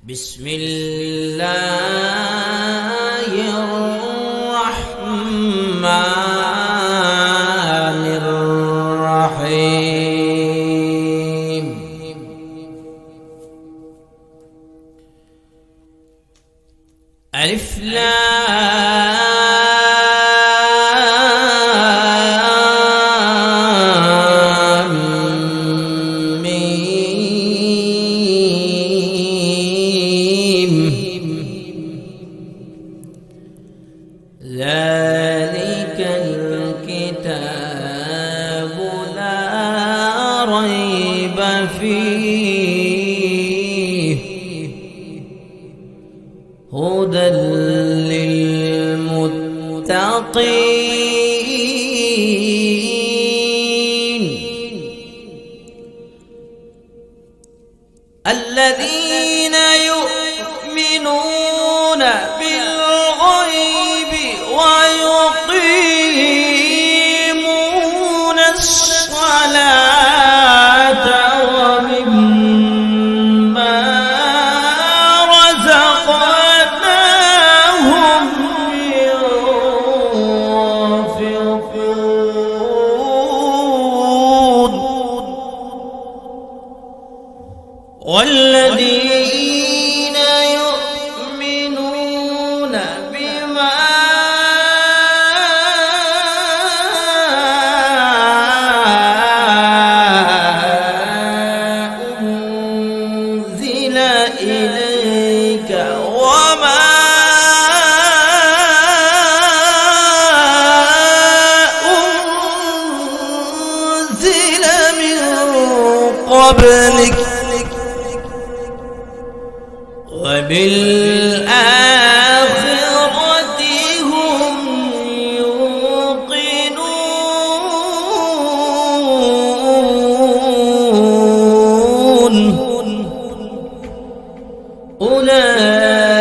بسم الله الرحمن الرحيم. ألف لام ذلك الكتاب لا ريب فيه هدى للمتقين الذين يؤمنون بالغيب ويقيمون الصلاة ومما رزقناهم ينفقون والذين يؤمنون بما أنزل إليك وما أنزل من قبلك وبالآخرة هم يوقنون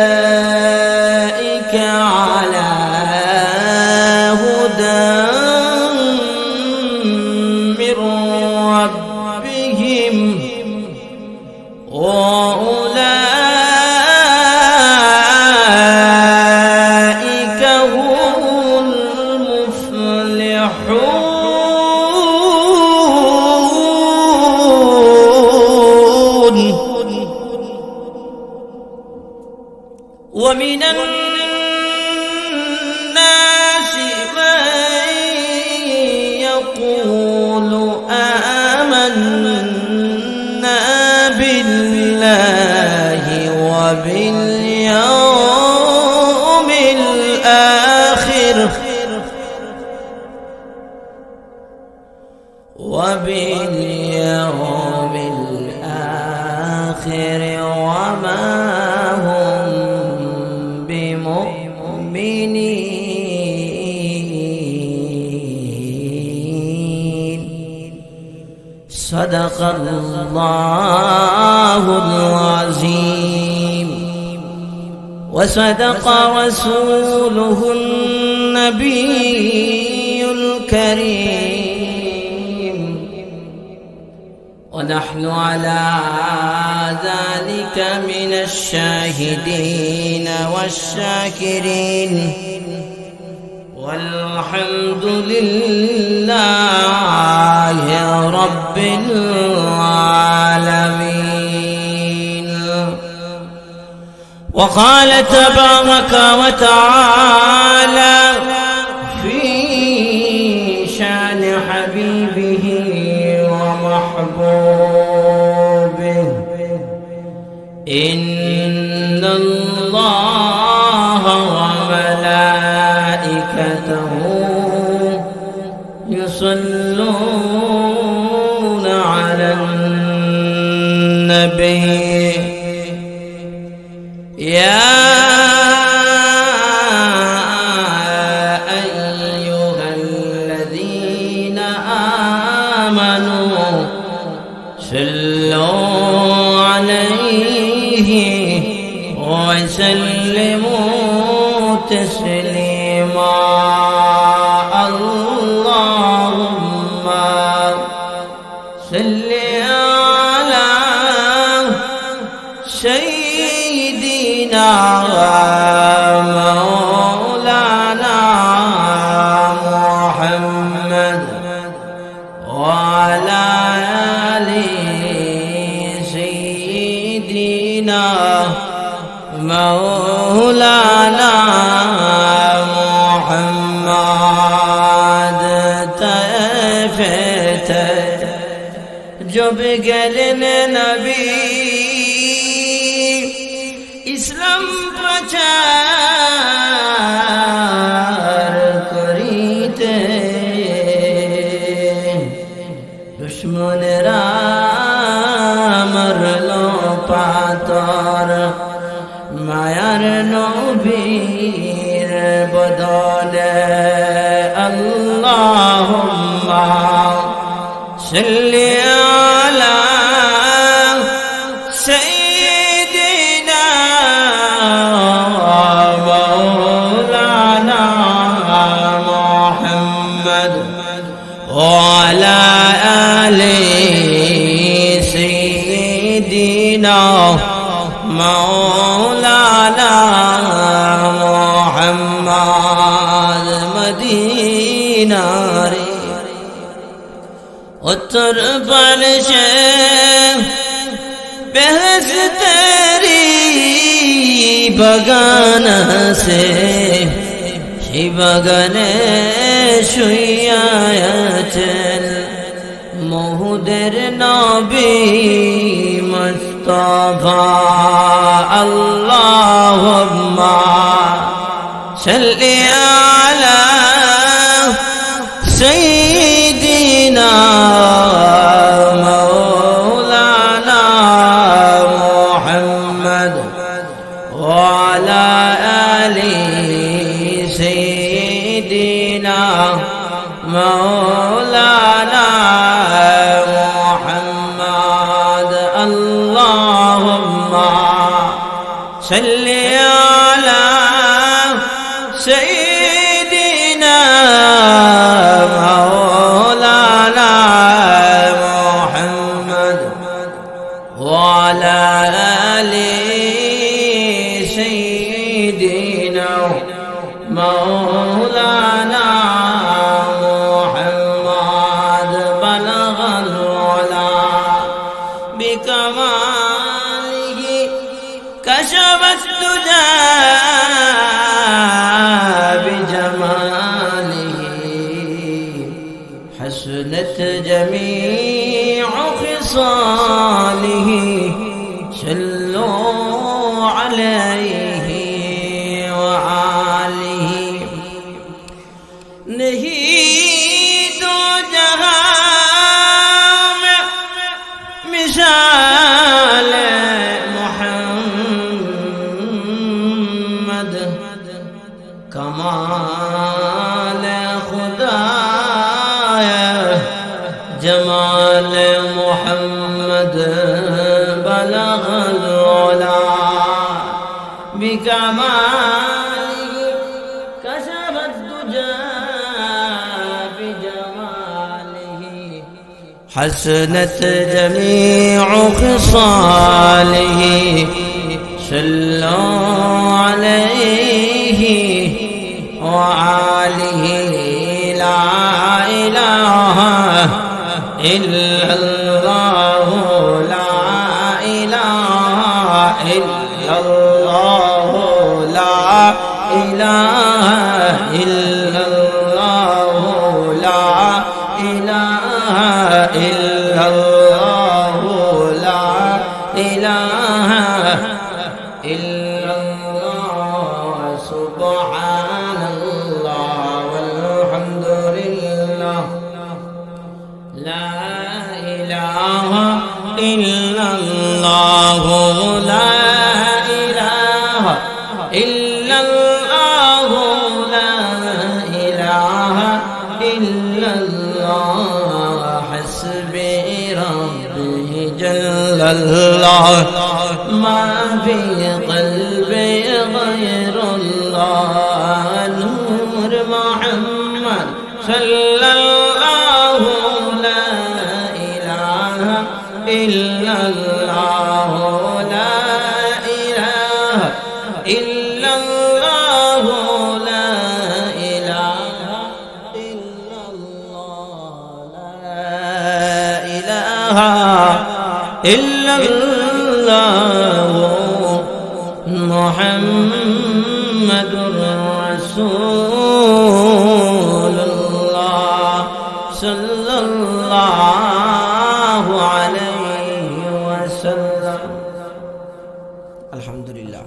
أولئك على هدى من ربهم وأولئك هم المفلحون ومن الناس من يقول آمنا بالله وباليوم الآخر وما هم بمؤمنين. صدق الله العظيم وصدق رسوله النبي الكريم ونحن على ذلك من الشاهدين والشاكرين والحمد لله رب العالمين. وقال تبارك وتعالى في شان حبيبه ومحبوبه إن الله وملائكته يصلون على النبي يا أيها الذين آمنوا صلوا عليه وسلموا تسليما. اللهم صل على سيدنا سيدنا مولانا محمد وعلى آل سيدنا مولانا محمد تفت جب গেলেন নবী ইসলাম প্রচার করিতে দুশমনেরা মারল পাথর মায়ার নবীর বদলে আল্লাহুম্মা সাল্লি আলা সাইয়্যিদিনা মাওলানা মুহাম্মদ ওয়া আলা আলি সাইয়্যিদিনা مولانا محمد مدینہ ری اتر پرش بحث تیری بگان سے شی بگن شویایت مہدر نبی مصطفى اللهم صل على سيدنا مولانا محمد وعلى آل سيدنا مولانا محمد اللهم صل على سيدنا مولانا محمد وعلى آل سيدنا مولانا محمد بلغ العلا بكماله كشف الدجى بجماله حسنت جميع خصاله صلوا عليه وآله नहीं दो जहां में मिसाल मोहम्मद कमाल खुदा जमाल मोहम्मद बलगल उला बिकमाल कशफत दुजा बिजमालिह हसनत जमीउ खिसालिह सल्लु अलैहि व आलिहि ला इलाहा इल्लल्लाह ला इलाहा इल्लल्लाह ला इलाहा इल्लल्लाह ला इलाहा इल्लल्लाह ला इलाहा इल्लल्लाह सुब्हानल्लाह वल्हम्दुलिल्लाह ला इलाहा इल्लल्लाह ला इलाहा इल्लल्लाह ला इलाहा इल्लल्लाह हस्बी रब्बी जल्लल्लाह मा फी क़ल्बी गैरुल्लाह नूर मुहम्मद सल्लल्लाहु ला इलाहा इल्लल्लाह ला ইল্লাল্লাহ লা ইলাহা ইল্লাল্লাহ লা ইলাহা ইল্লাল্লাহ মুহাম্মাদুর রাসূলুল্লাহ সাল্লাল্লাহু আলাইহি ওয়াসাল্লাম। আলহামদুলিল্লাহ,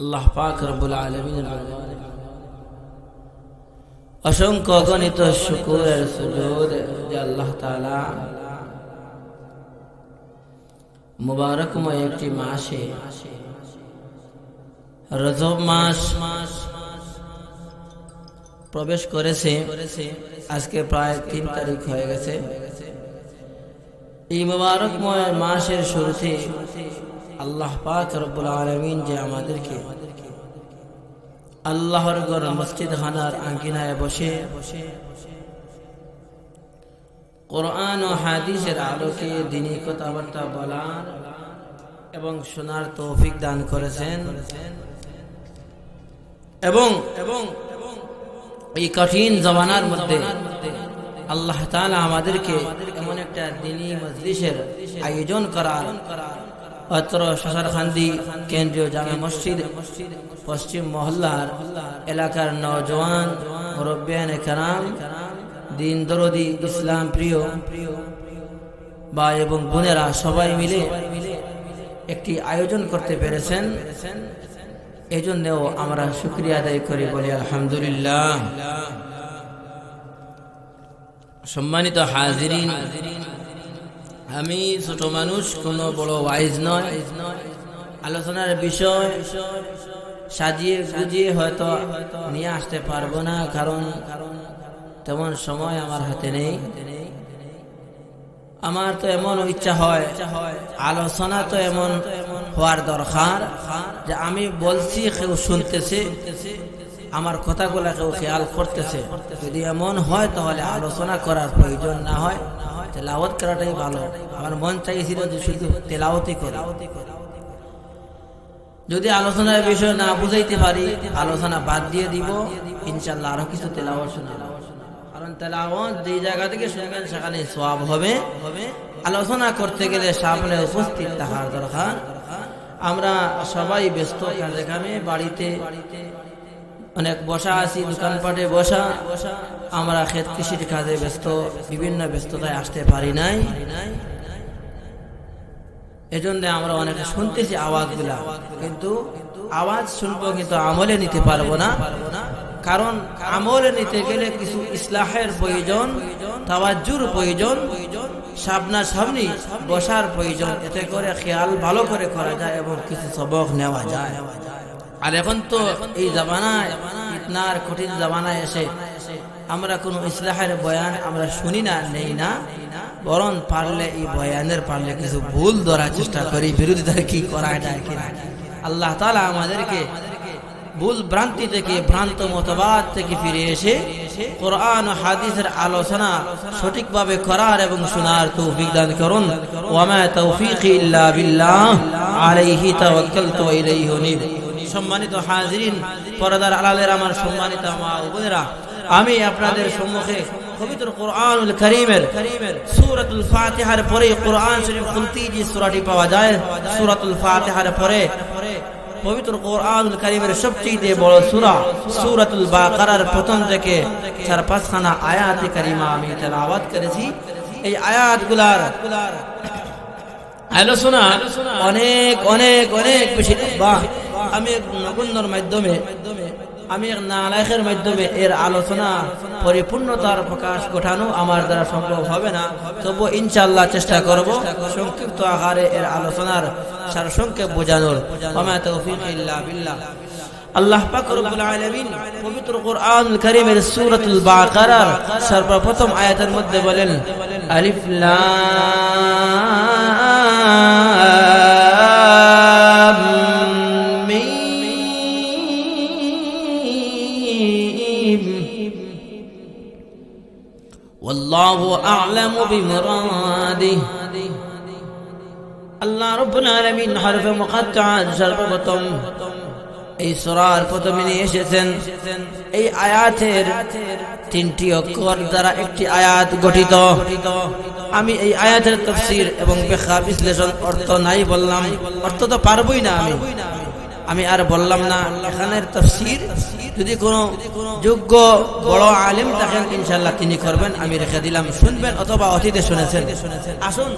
আল্লাহ পাক রব্বুল আলামিনের দরবারে অসংখ্য অগণিত শুকরের সুজুদ যে আল্লাহ তাআলা মুবারকময় একটি মাসে, রজব মাস প্রবেশ করেছে। আজকে প্রায় 3 তারিখ হয়ে গেছে। এই মুবারকময় মাসের শুরুতে আল্লাহ পাক রব্বুল আলামিন যে আমাদেরকে আল্লাহর ঘর মসজিদ খানার আঙ্গিনায় বসে কোরআন ও হাদিসের আলোকে দ্বীনি কথাবার্তা বলার এবং শোনার তৌফিক দান করেছেন, এবং এই কঠিন জমানার মধ্যে আল্লাহ তাআলা আমাদেরকে এমন একটা দ্বীনি মজলিসের আয়োজন করার, অত্র শাসারখান্দি কেন্দ্রীয় জামে মসজিদ পশ্চিম মহল্লার এলাকার নওজওয়ান মুরব্বিয়ানে কেরাম, দিন দরদি, ইসলাম প্রিয় ভাই এবং বোনেরা সবাই মিলে একটি আয়োজন করতে পেরেছেন। এই জন্যও আমরা শুকরিয়া আদায় করি, বলি আলহামদুলিল্লাহ। সম্মানিত হাজিরিন, আমি ছোট মানুষ, কোনো বড় ওয়াইজ নয়। আলোচনার বিষয় সাজিয়ে গুজিয়ে হয়তো নিয়ে আসতে পারবো না, কারণ তেমন সময় আমার হাতে নেই। আমার তো এমন ইচ্ছা হয়, আলোচনা তো এমন হওয়ার দরকার যে আমি বলছি, কেউ শুনতেছে, আমার কথাগুলা কেউ খেয়াল করতেছে। যদি এমন হয় তাহলে আলোচনা করার প্রয়োজন না হয়, তেলাওয়াত করাটাই ভালো। আমার মন চাইছিল যে শুধু তেলাওয়াতই করি। যদি আলোচনার বিষয় না বুঝাইতে পারি, আলোচনা বাদ দিয়ে দিব, ইনশাআল্লাহ আরো কিছু তেলাওয়াত শোনাবো। কারণ তেলাওয়াত যে জায়গা থেকে শুনবেন সেখানে সওয়াব হবে। আলোচনা করতে গেলে সামনে উপস্থিত থাকার দরকার। আমরা সবাই ব্যস্ত, কাজে কামে, বাড়িতে অনেক বসা আছি, দোকানপাটে বসা, আমরা ক্ষেত কৃষির কাজে ব্যস্ত, বিভিন্ন ব্যস্ততায় আসতে পারি নাই। এজন্য আমরা অনেকে শুনতেছি আওয়াজগুলা, কিন্তু আওয়াজ শুনবো কিন্তু আমলে নিতে পারবো না। কারণ আমলে নিতে গেলে কিছু ইসলাহের প্রয়োজন, তাওয়াজ্জুর প্রয়োজন, সামনাসামনি বসার প্রয়োজন। এতে করে খেয়াল ভালো করে করা যায় এবং কিছু সবক নেওয়া যায়। আর এখন তো এই জামানায়, ইতনার কঠিন জামানায় এসে আমরা কোনো ইসলাহের বয়ান আমরা শুনি না, নেই না, বরং পারলে এই বয়ানের পারলে কিছু ভুল ধরার চেষ্টা করি, বিরোধিতা কি করা যায় কিনা। আল্লাহ তাআলা আমাদেরকে ভুল ভ্রান্তি থেকে, ভ্রান্ত মতবাদ থেকে ফিরে এসে কোরআন ও হাদিসের আলোচনা সঠিকভাবে করার এবং শোনার তৌফিক দান করুন। ওয়া মা তাওফীকি ইল্লা বিল্লাহ, আলাইহি তাওয়াক্কালতু ওয়া ইলাইহি উনীব। সম্মানিত হাজিরিন, পর্দার আড়ালের আমার সম্মানিত মা ও বোনেরা, আমি আপনাদের সম্মুখে পবিত্র কোরআনুল কারীমের সূরাতুল ফাতিহার পরে, কোরআন শরীফ খুলতেই যে সূরাটি পাওয়া যায়, সূরাতুল ফাতিহার পরে পবিত্র কোরআনুল কারীমের সবচেয়ে বড় সূরা সূরাতুল বাকারার প্রথম থেকে 4-5 খানা আয়াতে কারিমা আমি তেলাওয়াত করেছি। এই আয়াতগুলার আলোচনা অনেক অনেক অনেক বেশি। আমি এক নগণ্যর মাধ্যমে, আমি এক নালায়েকের মাধ্যমে এর আলোচনা পরিপূর্ণতার প্রকাশ ঘটানো আমার দ্বারা সম্ভব হবে না। তবু ইনশাআল্লাহ চেষ্টা করব সংক্ষিপ্ত আকারে এর আলোচনার সারসংক্ষেপ বোঝানোর। ওয়া মা তাওফীকি ইল্লা বিল্লাহ। আল্লাহ পাক রব্বুল আলামিন পবিত্র কোরআনুল কারীমের সূরাতুল বাকারার সর্বপ্রথম আয়াতের মধ্যে বলেন, আলিফ লাম মিম ওয়াল্লাহু আ'লামু বিমুরাদিহি। আল্লাহ রব্বুল আলামিন হরফে মুকাত্তাআত সর্বপ্রথম এই সূরার প্রথমে নিয়ে এসেছেন। এই আয়াতের 3টি অক্ষর দ্বারা একটি আয়াত গঠিত। আমি এই আয়াতের তাফসীর এবং ব্যাখ্যা বিশ্লেষণ অর্থ নাই বললাম, অর্থ তো পারবই না আমি আর বললাম না। এখানের তাফসীর যদি কোনো যোগ্য বড় আলেম থাকেন ইনশাআল্লাহ তিনি করবেন, আমি রেখে দিলাম, শুনবেন অথবা অতীতে শুনেছেন। আসুন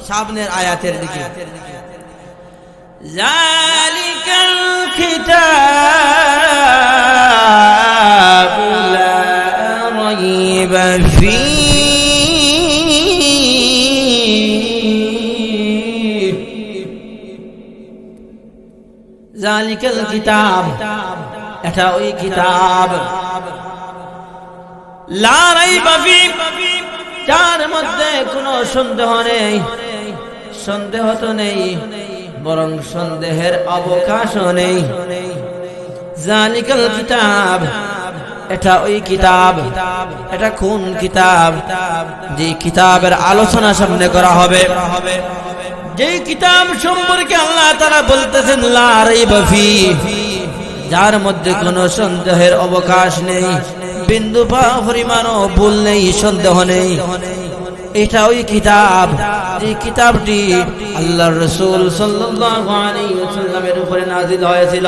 সামনের আয়াতের দিকে। যালিকাল কিতাবু লা রাইবা ফীহি, যালিকাল কিতাব, এটা ওই কিতাব, লা রাইবা ফীহি, যার মধ্যে কোনো সন্দেহ নেই। সন্দেহ তো নেই, বরং সন্দেহের অবকাশও নেই। যালিকাল কিতাব, এটা ওই কিতাব। এটা কোন কিতাব? যে কিতাবের আলোচনা সামনে করা হবে, যে কিতাব সম্পর্কে আল্লাহ তাআলা বলতেছেন লা রাইবা ফীহি, যার মধ্যে কোনো সন্দেহের অবকাশ নেই, বিন্দু পরিমাণও ভুল নেই, সন্দেহ নেই। এটা ওই কিতাব, যে কিতাবটি আল্লাহর রাসূল সাল্লাল্লাহু আলাইহি ওয়াসাল্লামের উপরে নাযিল হয়েছিল।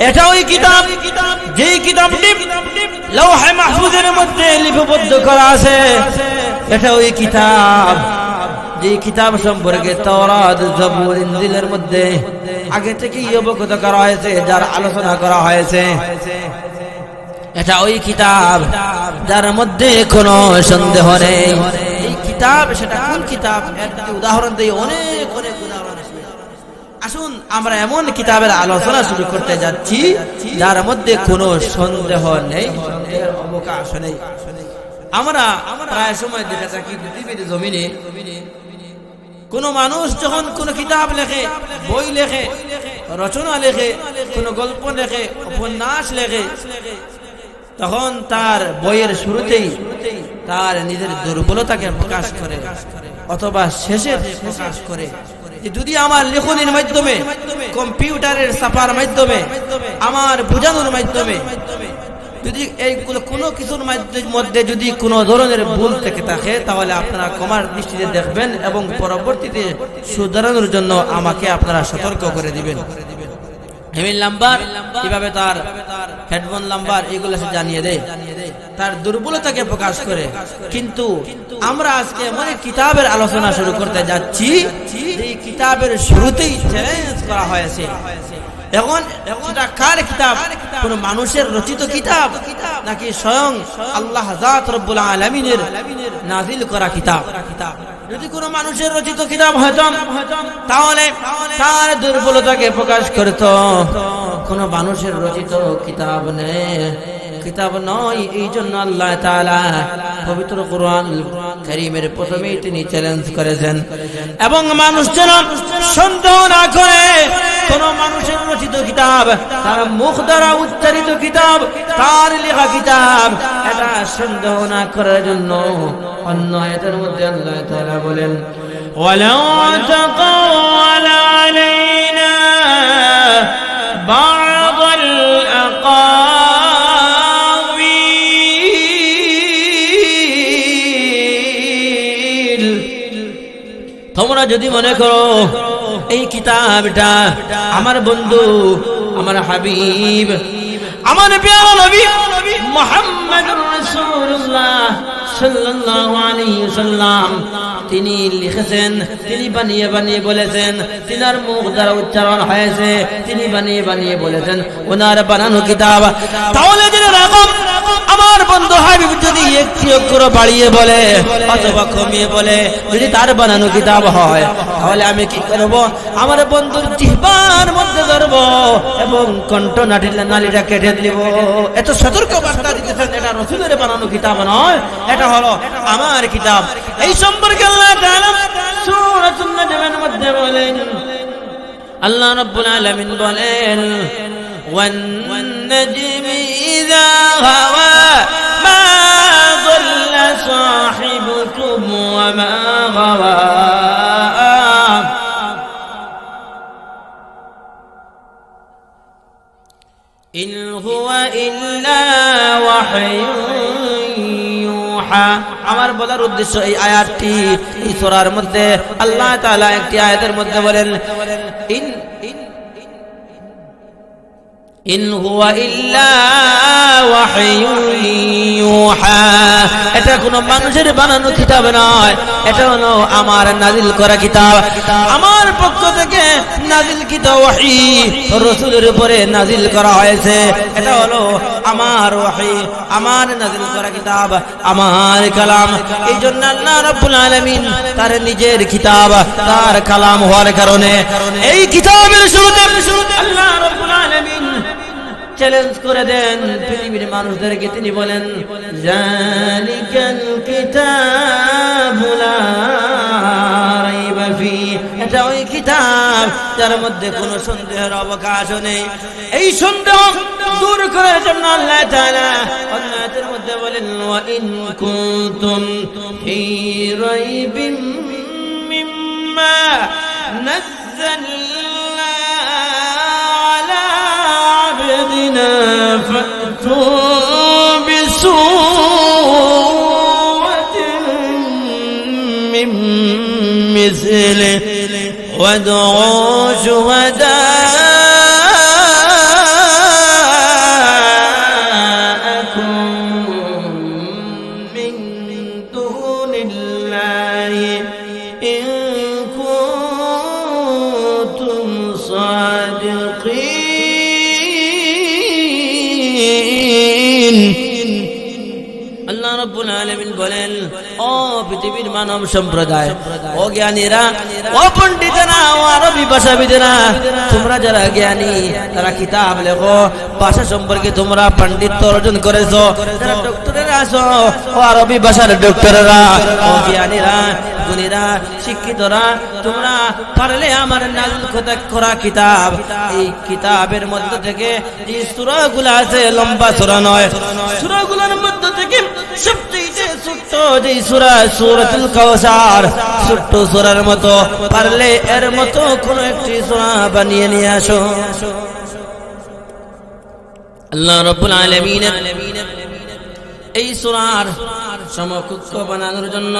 এটা ওই কিতাব, যে কিতাবটি লৌহে মাহফুজের মধ্যে লিপিবদ্ধ করা আছে। এটা ওই কিতাব, যে কিতাব সম্পর্কে তাওরাত, জবুর, ইনজিলের মধ্যে আগে থেকেই অবগত করা হয়েছে, যার আলোচনা করা হয়েছে। এটা ওই কিতাব যার মধ্যে কোনো সন্দেহ নেই। এই কিতাব, সেটা কোন কিতাব? এর উদাহরণ দেই, অনেক অনেক উদাহরণ আছে। আসুন আমরা এমন কিতাবের আলোচনা শুরু করতে যাচ্ছি যার মধ্যে কোনো সন্দেহ নেই, সন্দেহের অবকাশ নেই। আমরা প্রায় সময় দেখে থাকি পৃথিবীর জমিনে কোন মানুষ যখন কোন কিতাব লেখে, বই লেখে, রচনা লেখে, কোন গল্প লেখে, উপন্যাস লেখে, তখন তার বইয়ের শুরুতেই তার নিজের দুর্বলতাকে প্রকাশ করে অথবা শেষে প্রকাশ করে। যদি আমার লেখনের মাধ্যমে, কম্পিউটারের ছাপার মাধ্যমে, আমার বোঝানোর মাধ্যমে যদি এই কোনো কিছুর মধ্যে যদি কোনো ধরনের ভুল থেকে থাকে, তাহলে আপনারা ক্ষমার দৃষ্টিতে দেখবেন এবং পরবর্তীতে সুধারণের জন্য আমাকে আপনারা সতর্ক করে দিবেন। ইমেল নাম্বার, কিভাবে তার হেডফোন নাম্বার, এগুলো সে জানিয়ে দেয়, তার দুর্বলতাকে প্রকাশ করে। কিন্তু আমরা আজকে এমন এক কিতাবের আলোচনা শুরু করতে যাচ্ছি, এই কিতাবের শুরুতেই চ্যালেঞ্জ করা হয়েছে। এখন এটা কার কিতাব? কোন মানুষের রচিত কিতাব নাকি স্বয়ং আল্লাহ জাত রব্বুল আলামিনের নাযিল করা কিতাব? যদি কোনো মানুষের রচিত কিতাব হতো তাহলে তার দুর্বলতাকে প্রকাশ করত। কোন মানুষের রচিত কিতাব নেই, কিতাব নয়। এই জন্য আল্লাহ তাআলা পবিত্র কোরআন কারীমের প্রথমেই তিনি চ্যালেঞ্জ করেছেন, এবং মানুষ যেন সন্দেহ না করে কোন মানুষের রচিত কিতাব, তার মুখ দ্বারা উচ্চারিত কিতাব, তার লেখা কিতাব, এটা সন্দেহ না করার জন্য অন্য আয়াতের মধ্যে আল্লাহ তাআলা বলেন, ওয়ালাউ তাকাওয়ালা আলাইনা বা'দাল আকাওয়িল, তোমরা যদি মনে করো এই কিতাবটা আমার বন্ধু, আমার হাবিব, আমার প্রিয় নবী মুহাম্মদুর রাসূলুল্লাহ সাল্লাল্লাহু আলাইহি ওয়াসাল্লাম তিনি লিখেছেন, তিনি বানিয়ে বানিয়ে বলেছেন, তিনার মুখ দ্বারা উচ্চারণ হয়েছে, তিনি বানিয়ে বানিয়ে বলেছেন, ওনার বানানো কিতাব, তাহলে জেনে রাখো আমার বন্ধু হাবিব যদি একটি অক্ষর বাড়িয়ে বলে অথবা কমিয়ে বলে, যদি তার বানানো কিতাব হয়, তাহলে আমি কি করব? আমার বন্ধুর জিহ্বার মধ্যে ধরব এবং কণ্ঠ নালীটা কেটে দিব। এত সতর্ক বার্তা দিতেছেন, এটা রাসূলের বানানো কিতাব নয়, এটা হলো আমার কিতাব। এই সম্পর্কে আল্লাহ তাআলা সূরাতুন নাজমের মধ্যে বলেন, আল্লাহ রাব্বুল আলামিন বলেন, ওয়ান নাজমি ইযা হাওয়া মা যাল্লা সাহিবুকুম ওয়া মা গাওয়া ইন হুয়া ইল্লা ওয়াহয়ুন ইউহা। আমার বলার উদ্দেশ্য এই আয়াতটি, এই সূরার মধ্যে আল্লাহ তাআলা একটি আয়াতের মধ্যে বলেন ইন হুয়া ইল্লা ওয়াহয়ুন ইউহা। এটা কোনো মানুষের বানানো কিতাব নয়, এটা হলো আমার নাজিল করা কিতাব, আমার পক্ষ থেকে নাজিলকৃত ওহী রাসূলের উপরে নাজিল করা হয়েছে। এটা হলো আমার ওহী, আমার নাজিল করা কিতাব, আমার কালাম। এই জন্য আল্লাহ রাব্বুল আলামিন তার নিজের কিতাব, তার কালাম হওয়ার কারণে এই কিতাবের শুরুতে আল্লাহ রাব্বুল আলামিন চ্যালেঞ্জ করে দেন পৃথিবীর মানুষদেরকে। তিনি বলেন জালিকাল কিতাবু লা রাইবা ফি। এটা ওই কিতাব যার মধ্যে কোনো সন্দেহের অবকাশ নেই। এই সন্দেহ দূর করার জন্য আল্লাহ তাআলা অন্য আয়াতের মধ্যে বলেন ওয়া ইন কুনতুম ফি রাইবিন মিম্মা নাযালনা فأتوا بسورة من مثله وادعوا شهداءكم من دون الله إن كنتم صادقين। আল্লাহ রাব্বুল আলামিন বলেন ও পৃথিবীর মানব সম্প্রদায়, ও জ্ঞানীরা, ও পণ্ডিতেরা, ও আরবি ভাষাবিদেরা, তোমরা যারা জ্ঞানী তারা কিতাব লেখো, ভাষা সম্পর্কে তোমরা পণ্ডিত্য অর্জন করেছো, যারা ডক্টরেরা আছো, ও আরবি ভাষার ডক্টরেরা, ও জ্ঞানীরা, গুণীরা, শিক্ষিতরা, তোমরা পারলে আমার নাজিল করা কিতাব, এই কিতাবের মধ্য থেকে যে সূরাগুলো আছে, লম্বা সূরা নয়, সূরাগুলোর মধ্য থেকে সবচেয়ে ছোট্ট যে সূরা, সূরাতুল কাউসার, ছোট্ট সূরার মতো পারলে এর মতো কোন একটি সূরা বানিয়ে নিয়ে আসো। আল্লাহ রাব্বুল আলামিন এই সূরার সমকক্ষ বানানোর জন্য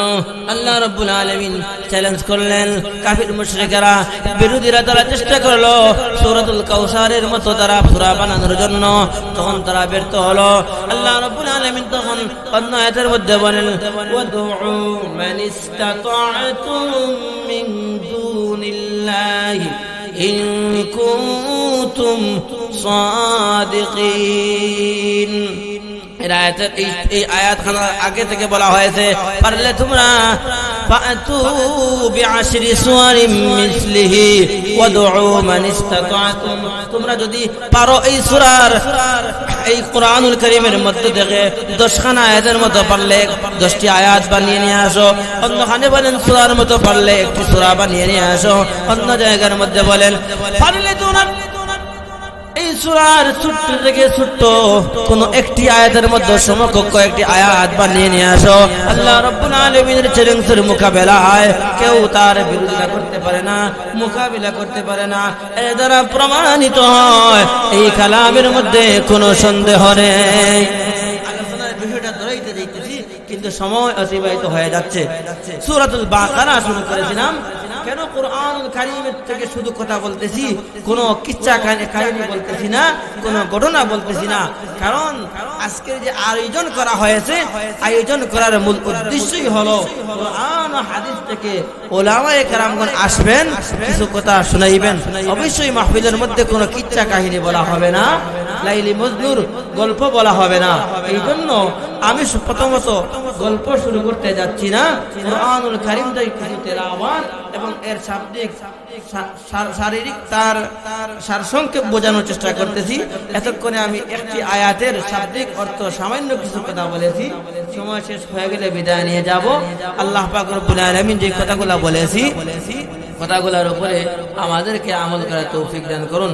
আল্লাহ রাব্বুল আলামিন চ্যালেঞ্জ করলেন। কাফির মুশরিকেরা, বিরোধীরা তারা চেষ্টা করলো সূরাতুল কাউসারের মতো তারা সূরা বানানোর জন্য, তখন তারা ব্যর্থ হলো। আল্লাহ রাব্বুল আলামিন তখন অন্য আয়াতের মধ্যে বলেন ওয়াদউ মান ইসতাতা'তুম মিন দুনিল্লাহি ইন কুনতুম সাদিকিন। এই আয়াত আগে থেকে বলা হয়েছে পারলে তোমরা ফাতু বিআশরি সুওয়ারিন মিসলিহি ওয়াদউ মান ইসতাতা'তুম, তোমরা যদি পারো এই সূরার, এই কোরআনুল কারীমের মধ্যে থেকে 10 খানা আয়াতের মতো পারলে 10টি আয়াত বানিয়ে নিয়ে আসো। অন্যখানে বলেন সূরার মতো পারলে একটি সূরা বানিয়ে নিয়ে আসো। অন্য জায়গার মধ্যে বলেন পারলে তোমরা এই সূরার ছোট্ট থেকে ছোট্ট কোন একটি আয়াতের মধ্যে সমকক্ষ একটি আয়াত বানিয়ে নিয়ে আসো। আল্লাহ রাব্বুল আলামিনের চ্যালেঞ্জের মোকাবেলায় কেউ তার বিরোধিতা করতে পারে না, মোকাবিলা করতে পারে না। এর দ্বারা প্রমাণিত হয় এই কালামের মধ্যে কোনো সন্দেহ নেই। আলোচনার বিষয়টা ধরাইতে যাইতেছি কিন্তু সময় অতিবাহিত হয়ে যাচ্ছে। সূরাতুল বাকারা শুরু করেছিলাম। কেন কোরআনুল কারীমের থেকে শুধু কথা বলতেছি, কোনো কিচ্ছা কাহিনী বলতেছি না, কোনো ঘটনা বলতেছি না? কারণ আজকের যে আয়োজন করা হয়েছে, আয়োজন করার মূল উদ্দেশ্যই হলো কোরআন ও হাদিস থেকে উলামায়ে কেরামগণ আসবেন, কিছু কথা শোনাইবেন। অবশ্যই মাহফিলের মধ্যে কোনো কিচ্ছা কাহিনী বলা হবে না, লাইলি মজনুর গল্প বলা হবে না। এই জন্য আমি প্রথমত গল্প শুরু করতে যাচ্ছি না, কোরআনুল কারীম থেকে কিছু তেলাওয়াত এবং এর শাব্দিক শারীরিক তার সারসংক্ষেপ বোঝানোর চেষ্টা করতেছি। এতক্ষণে আমি একটি আয়াতের শাব্দিক অর্থ সামান্য কিছু কথা বলেছি। সময় শেষ হয়ে গেলে বিদায় নিয়ে যাব। আল্লাহ পাক রব্বুল আলামিন যে কথাগুলো বলেছি, কথাগুলোর উপরে আমাদেরকে আমল করার তৌফিক দান করুন।